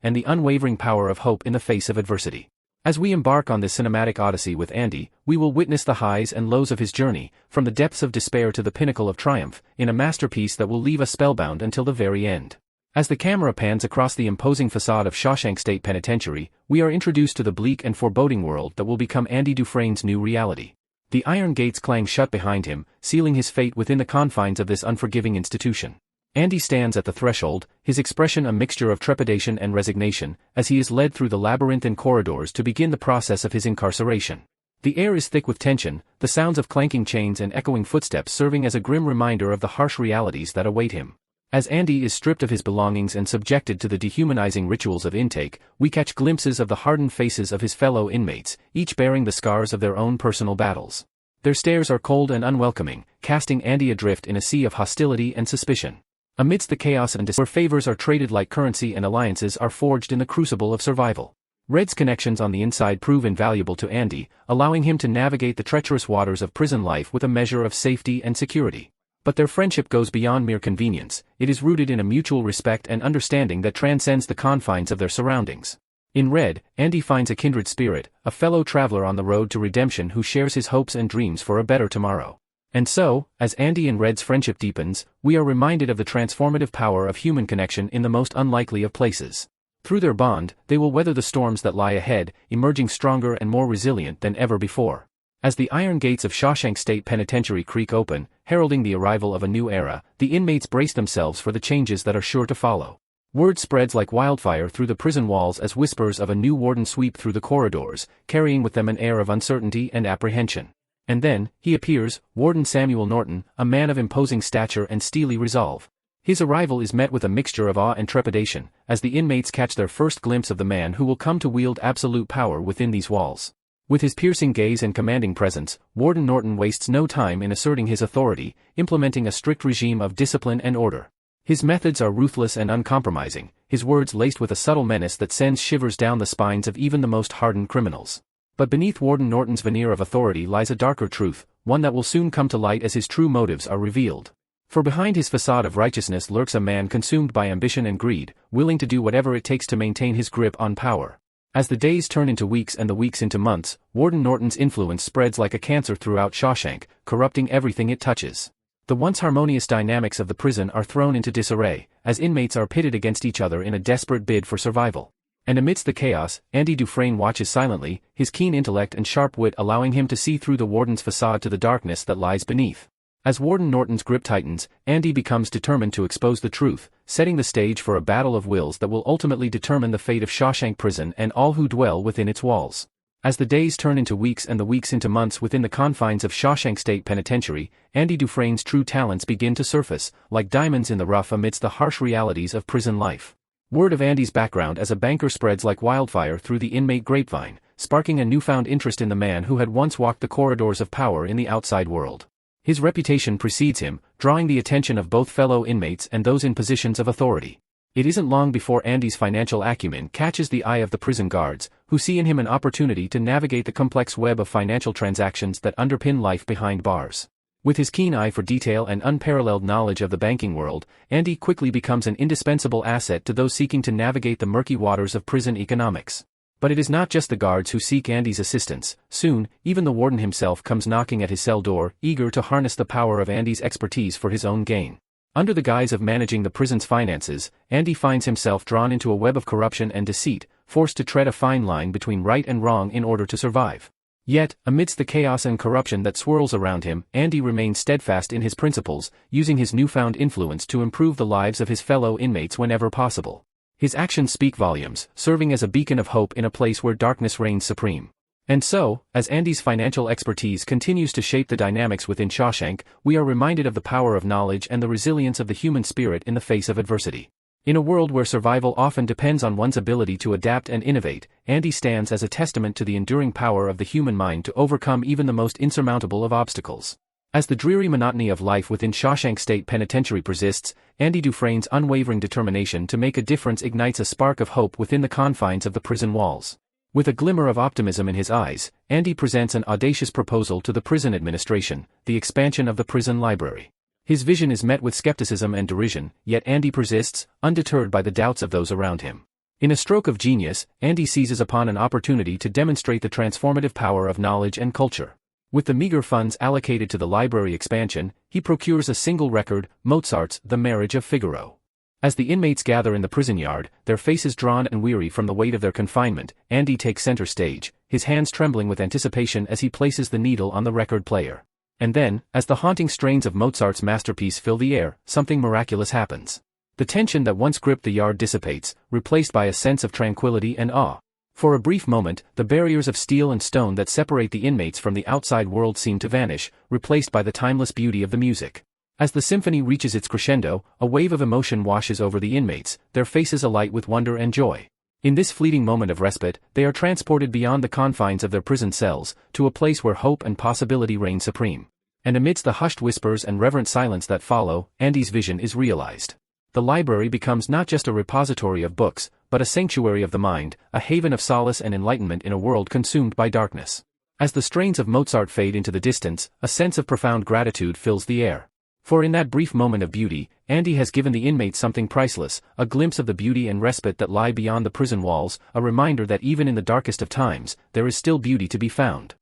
and the unwavering power of hope in the face of adversity. As we embark on this cinematic odyssey with Andy, we will witness the highs and lows of his journey, from the depths of despair to the pinnacle of triumph, in a masterpiece that will leave us spellbound until the very end. As the camera pans across the imposing facade of Shawshank State Penitentiary, we are introduced to the bleak and foreboding world that will become Andy Dufresne's new reality. The iron gates clang shut behind him, sealing his fate within the confines of this unforgiving institution. Andy stands at the threshold, his expression a mixture of trepidation and resignation, as he is led through the labyrinthine corridors to begin the process of his incarceration. The air is thick with tension, the sounds of clanking chains and echoing footsteps serving as a grim reminder of the harsh realities that await him. As Andy is stripped of his belongings and subjected to the dehumanizing rituals of intake, we catch glimpses of the hardened faces of his fellow inmates, each bearing the scars of their own personal battles. Their stares are cold and unwelcoming, casting Andy adrift in a sea of hostility and suspicion. Amidst the chaos and where favors are traded like currency and alliances are forged in the crucible of survival. Red's connections on the inside prove invaluable to Andy, allowing him to navigate the treacherous waters of prison life with a measure of safety and security. But their friendship goes beyond mere convenience, it is rooted in a mutual respect and understanding that transcends the confines of their surroundings. In Red, Andy finds a kindred spirit, a fellow traveler on the road to redemption who shares his hopes and dreams for a better tomorrow. And so, as Andy and Red's friendship deepens, we are reminded of the transformative power of human connection in the most unlikely of places. Through their bond, they will weather the storms that lie ahead, emerging stronger and more resilient than ever before. As the iron gates of Shawshank State Penitentiary creak open, heralding the arrival of a new era, the inmates brace themselves for the changes that are sure to follow. Word spreads like wildfire through the prison walls as whispers of a new warden sweep through the corridors, carrying with them an air of uncertainty and apprehension. And then, he appears, Warden Samuel Norton, a man of imposing stature and steely resolve. His arrival is met with a mixture of awe and trepidation, as the inmates catch their first glimpse of the man who will come to wield absolute power within these walls. With his piercing gaze and commanding presence, Warden Norton wastes no time in asserting his authority, implementing a strict regime of discipline and order. His methods are ruthless and uncompromising, his words laced with a subtle menace that sends shivers down the spines of even the most hardened criminals. But beneath Warden Norton's veneer of authority lies a darker truth, one that will soon come to light as his true motives are revealed. For behind his facade of righteousness lurks a man consumed by ambition and greed, willing to do whatever it takes to maintain his grip on power. As the days turn into weeks and the weeks into months, Warden Norton's influence spreads like a cancer throughout Shawshank, corrupting everything it touches. The once harmonious dynamics of the prison are thrown into disarray, as inmates are pitted against each other in a desperate bid for survival. And amidst the chaos, Andy Dufresne watches silently, his keen intellect and sharp wit allowing him to see through the warden's facade to the darkness that lies beneath. As Warden Norton's grip tightens, Andy becomes determined to expose the truth, setting the stage for a battle of wills that will ultimately determine the fate of Shawshank Prison and all who dwell within its walls. As the days turn into weeks and the weeks into months within the confines of Shawshank State Penitentiary, Andy Dufresne's true talents begin to surface, like diamonds in the rough amidst the harsh realities of prison life. Word of Andy's background as a banker spreads like wildfire through the inmate grapevine, sparking a newfound interest in the man who had once walked the corridors of power in the outside world. His reputation precedes him, drawing the attention of both fellow inmates and those in positions of authority. It isn't long before Andy's financial acumen catches the eye of the prison guards, who see in him an opportunity to navigate the complex web of financial transactions that underpin life behind bars. With his keen eye for detail and unparalleled knowledge of the banking world, Andy quickly becomes an indispensable asset to those seeking to navigate the murky waters of prison economics. But it is not just the guards who seek Andy's assistance. Soon, even the warden himself comes knocking at his cell door, eager to harness the power of Andy's expertise for his own gain. Under the guise of managing the prison's finances, Andy finds himself drawn into a web of corruption and deceit, forced to tread a fine line between right and wrong in order to survive. Yet, amidst the chaos and corruption that swirls around him, Andy remains steadfast in his principles, using his newfound influence to improve the lives of his fellow inmates whenever possible. His actions speak volumes, serving as a beacon of hope in a place where darkness reigns supreme. And so, as Andy's financial expertise continues to shape the dynamics within Shawshank, we are reminded of the power of knowledge and the resilience of the human spirit in the face of adversity. In a world where survival often depends on one's ability to adapt and innovate, Andy stands as a testament to the enduring power of the human mind to overcome even the most insurmountable of obstacles. As the dreary monotony of life within Shawshank State Penitentiary persists, Andy Dufresne's unwavering determination to make a difference ignites a spark of hope within the confines of the prison walls. With a glimmer of optimism in his eyes, Andy presents an audacious proposal to the prison administration: the expansion of the prison library. His vision is met with skepticism and derision, yet Andy persists, undeterred by the doubts of those around him. In a stroke of genius, Andy seizes upon an opportunity to demonstrate the transformative power of knowledge and culture. With the meager funds allocated to the library expansion, he procures a single record, Mozart's The Marriage of Figaro. As the inmates gather in the prison yard, their faces drawn and weary from the weight of their confinement, Andy takes center stage, his hands trembling with anticipation as he places the needle on the record player. And then, as the haunting strains of Mozart's masterpiece fill the air, something miraculous happens. The tension that once gripped the yard dissipates, replaced by a sense of tranquility and awe. For a brief moment, the barriers of steel and stone that separate the inmates from the outside world seem to vanish, replaced by the timeless beauty of the music. As the symphony reaches its crescendo, a wave of emotion washes over the inmates, their faces alight with wonder and joy. In this fleeting moment of respite, they are transported beyond the confines of their prison cells, to a place where hope and possibility reign supreme. And amidst the hushed whispers and reverent silence that follow, Andy's vision is realized. The library becomes not just a repository of books, but a sanctuary of the mind, a haven of solace and enlightenment in a world consumed by darkness. As the strains of Mozart fade into the distance, a sense of profound gratitude fills the air. For in that brief moment of beauty, Andy has given the inmates something priceless, a glimpse of the beauty and respite that lie beyond the prison walls, a reminder that even in the darkest of times, there is still beauty to be found.